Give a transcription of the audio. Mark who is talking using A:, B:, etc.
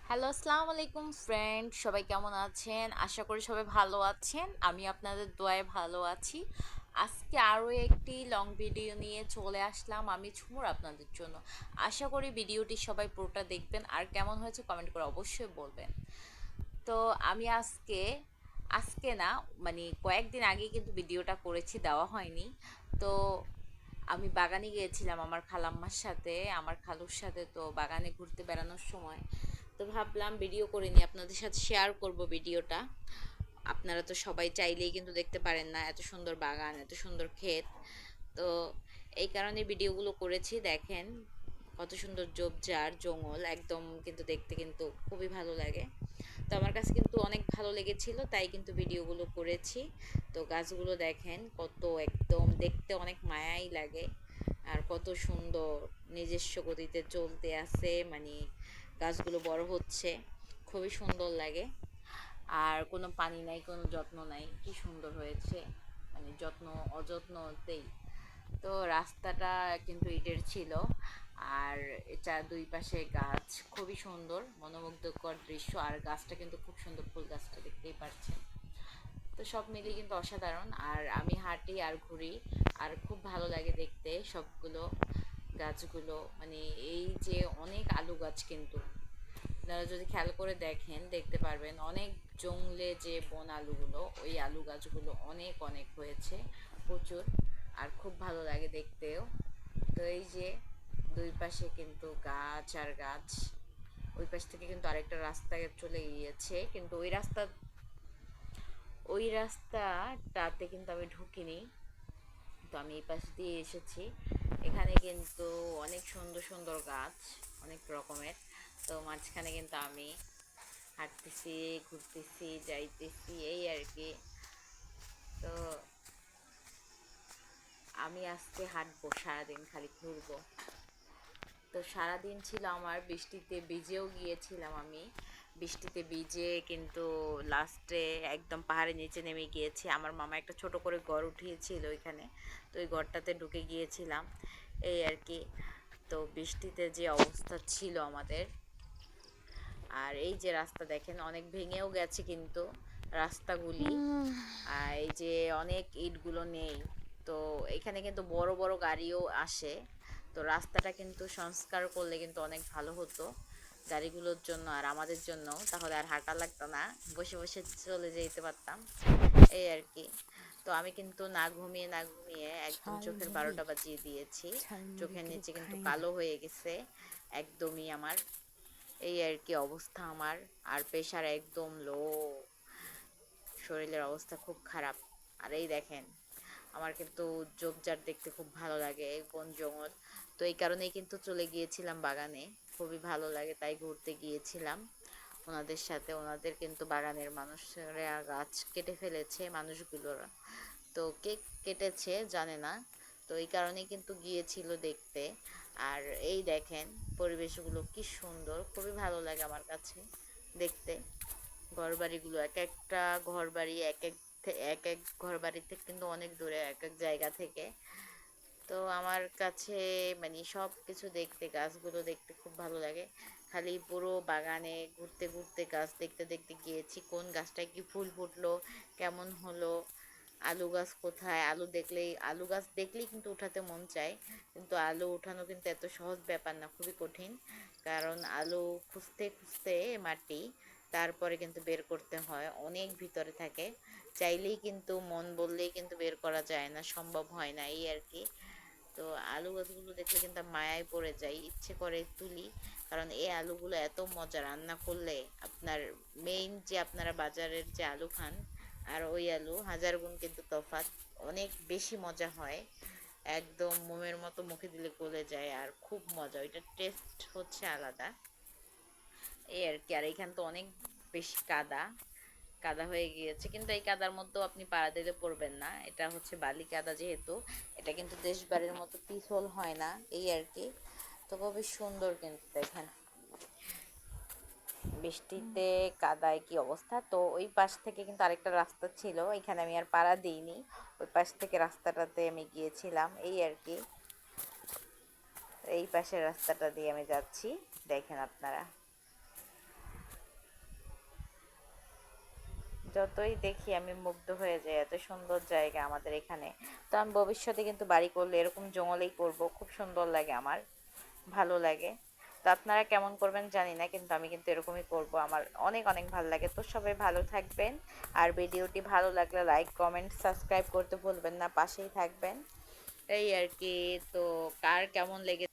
A: Hello, আসসালামু আলাইকুম friend. সবাই কেমন আছেন? আশা করি সবাই ভালো আছেন। আমি আপনাদের দোয়ায় ভালো আছি। আজকে আরও একটি লং ভিডিও নিয়ে চলে আসলাম আমি ঝুমুর আপনাদের জন্য। আশা করি ভিডিওটি সবাই পুরোটা দেখবেন আর কেমন হয়েছে কমেন্ট করে অবশ্যই বলবেন। তো আমি আজকে না, মানে কয়েকদিন আগে কিন্তু ভিডিওটা করেছি, দেওয়া হয়নি। তো আমি বাগানে গিয়েছিলাম আমার খালাম্মার সাথে, আমার খালুর সাথে। তো বাগানে ঘুরতে বেড়ানোর সময় তো ভাবলাম ভিডিও করে নিই, আপনাদের সাথে শেয়ার করব ভিডিওটা। আপনারা তো সবাই চাইলেই কিন্তু দেখতে পারেন না, এত সুন্দর বাগান, এত সুন্দর ক্ষেত। তো এই কারণে ভিডিওগুলো করেছি। দেখেন কত সুন্দর ঝোপঝাড় জঙ্গল, একদম কিন্তু দেখতে কিন্তু খুবই ভালো লাগে। তো আমার কাছে কিন্তু অনেক ভালো লেগেছিল, তাই কিন্তু ভিডিওগুলো করেছি। তো গাছগুলো দেখেন কত, একদম দেখতে অনেক মায়াই লাগে। আর কত সুন্দর নিজস্ব গতিতে চলতে আছে, মানে গাছগুলো বড় হচ্ছে, খুবই সুন্দর লাগে। আর কোনো পানি নাই, কোনো যত্ন নাই, কি সুন্দর হয়েছে, মানে যত্ন অযত্নতেই। তো রাস্তাটা কিন্তু ইটের ছিল। আর এটা দুই পাশে গাছ, খুবই সুন্দর মনোমুগ্ধকর দৃশ্য। আর গাছটা কিন্তু খুব সুন্দর, ফুল গাছটা দেখতেই পাচ্ছেন। তো সব মিলিয়ে কিন্তু অসাধারণ। আর আমি হাঁটি আর ঘুরি, আর খুব ভালো লাগে দেখতে সবগুলো গাছগুলো। মানে এই যে অনেক আলু গাছ, কিন্তু আপনারা যদি খেয়াল করে দেখেন দেখতে পারবেন অনেক জংলে যে বন আলুগুলো, ওই আলু গাছগুলো অনেক অনেক হয়েছে, প্রচুর। আর খুব ভালো লাগে দেখতেও। তো এই যে দুই পাশে কিন্তু গাছ আর গাছ। ওই পাশ থেকে কিন্তু আরেকটা রাস্তা চলে গিয়েছে, কিন্তু ওই রাস্তাটাতে কিন্তু আমি ঢুকিনি। তো আমি এই পাশ দিয়ে এসেছি। এখানে কিন্তু অনেক সুন্দর সুন্দর গাছ, অনেক রকমের। তো মাঝখানে কিন্তু আমি হাঁটতেছি, ঘুরতেছি, যাইতেছি, এই আর কি। তো আমি আজকে হাঁটবো সারাদিন, খালি ঘুরবো। তো সারাদিন ছিল আমার, বৃষ্টিতে ভিজেও গিয়েছিলাম আমি। বৃষ্টিতে ভিজে কিন্তু লাস্টে একদম পাহাড়ের নিচে নেমে গিয়েছি। আমার মামা একটা ছোট করে ঘর উঠিয়েছিল ওইখানে, তো ওই ঘরটাতে ঢুকে গিয়েছিলাম, এই আর কি। তো বৃষ্টিতে যে অবস্থা ছিল আমাদের। আর এই যে রাস্তা দেখেন অনেক ভেঙেও গেছে কিন্তু রাস্তাগুলি। আর এই যে অনেক ইটগুলো নেই। তো এখানে কিন্তু বড় বড় গাড়িও আসে। তো রাস্তাটা কিন্তু সংস্কার করলে কিন্তু অনেক ভালো হতো গাড়িগুলোর জন্য আর আমাদের জন্য, তাহলে আর হাঁটা লাগতো না, বসে বসে চলে যেতে পারতাম, এই আর কি। তো আমি কিন্তু না ঘুমিয়ে একদম চোখের 12টা বাজিয়ে দিয়েছি। চোখের নিচে কিন্তু কালো হয়ে গেছে একদমই আমার, এই আর কি অবস্থা আমার। আর প্রেশার একদম লো, শরীরের অবস্থা খুব খারাপ। আর এই দেখেন, আমার কিন্তু ঝোপঝাড় দেখতে খুব ভালো লাগে, বন জঙ্গল। তো এই কারণেই কিন্তু চলে গিয়েছিলাম বাগানে, খুবই ভালো লাগে তাই ঘুরতে গিয়েছিলাম ওনাদের সাথে। ওনাদের কিন্তু বাগানের মানুষরা গাছ কেটে ফেলেছে, মানুষগুলোরা। তো কে কেটেছে জানে না। তো এই কারণেই কিন্তু গিয়েছিল দেখতে। আর এই দেখেন পরিবেশগুলো কি সুন্দর, খুবই ভালো লাগে আমার কাছে দেখতে। ঘরবাড়িগুলো, এক একটা ঘরবাড়ি এক এক ঘরবাড়ি থেকে কিন্তু অনেক দূরে, এক এক জায়গা থেকে। তো আমার কাছে মানে সব কিছু দেখতে, গাছগুলো দেখতে খুব ভালো লাগে। খালি পুরো বাগানে ঘুরতে ঘুরতে গাছ দেখতে দেখতে গিয়েছি, কোন গাছটায় কি ফুল ফুটলো, কেমন হলো, আলু গাছ কোথায়। আলু গাছ দেখলেই কিন্তু উঠাতে মন চায়, কিন্তু আলু উঠানো কিন্তু এত সহজ ব্যাপার না, খুবই কঠিন। কারণ আলু খুঁজতে খুঁজতে মাটি, তারপরে কিন্তু বের করতে হয়, অনেক ভিতরে থাকে। চাইলেই কিন্তু, মন বললেই কিন্তু বের করা যায় না, সম্ভব হয় না, এই আর কি। তো আলু গাছগুলো দেখলে কিন্তু মায়ায় পড়ে যায়, ইচ্ছে করে তুলি। কারণ এই আলুগুলো এত মজা রান্না করলে, আপনার মেইন যে আপনারা বাজারের যে আলু খান আর ওই আলু হাজার গুণ কিন্তু তফাৎ, অনেক বেশি মজা হয়। একদম মোমের মতো মুখে দিলে গলে যায়, আর খুব মজা, ওইটার টেস্ট হচ্ছে আলাদা, এই আর কি। আর এখান তো অনেক বেশি কাদা, কাদা হয়ে গিয়েছে, কিন্তু এই কাদার মধ্যেও আপনি পাড়া দিলে পড়বেন না, এটা হচ্ছে বালি কাদা যেহেতু। এটা কিন্তু দেশবাড়ির মতো পিছল হয় না, এই আর কি। তো খুবই সুন্দর কিন্তু দেখেন বৃষ্টিতে কাদায় কি অবস্থা। তো ওই পাশ থেকে কিন্তু আরেকটা রাস্তা ছিল, এখানে আমি আর পাড়া দিইনি, ওই পাশ থেকে রাস্তাটাতে আমি গিয়েছিলাম, এই আর কি। এই পাশের রাস্তাটা দিয়ে আমি যাচ্ছি, দেখেন আপনারা। যতই দেখি আমি মুগ্ধ হয়ে যাই, এত সুন্দর জায়গা আমাদের এখানে। তো আমি ভবিষ্যতে কিন্তু বাড়ি করলে এরকম জঙ্গলেই করব, খুব সুন্দর লাগে আমার, ভালো লাগে। তো আপনারা কেমন করবেন জানি না, কিন্তু আমি কিন্তু এরকমই করব, আমার অনেক অনেক ভালো লাগে। তো সবাই ভালো থাকবেন, আর ভিডিওটি ভালো লাগলে লাইক কমেন্ট সাবস্ক্রাইব করতে ভুলবেন না, পাশেই থাকবেন, এই আর কি। তো কার কেমন লেগে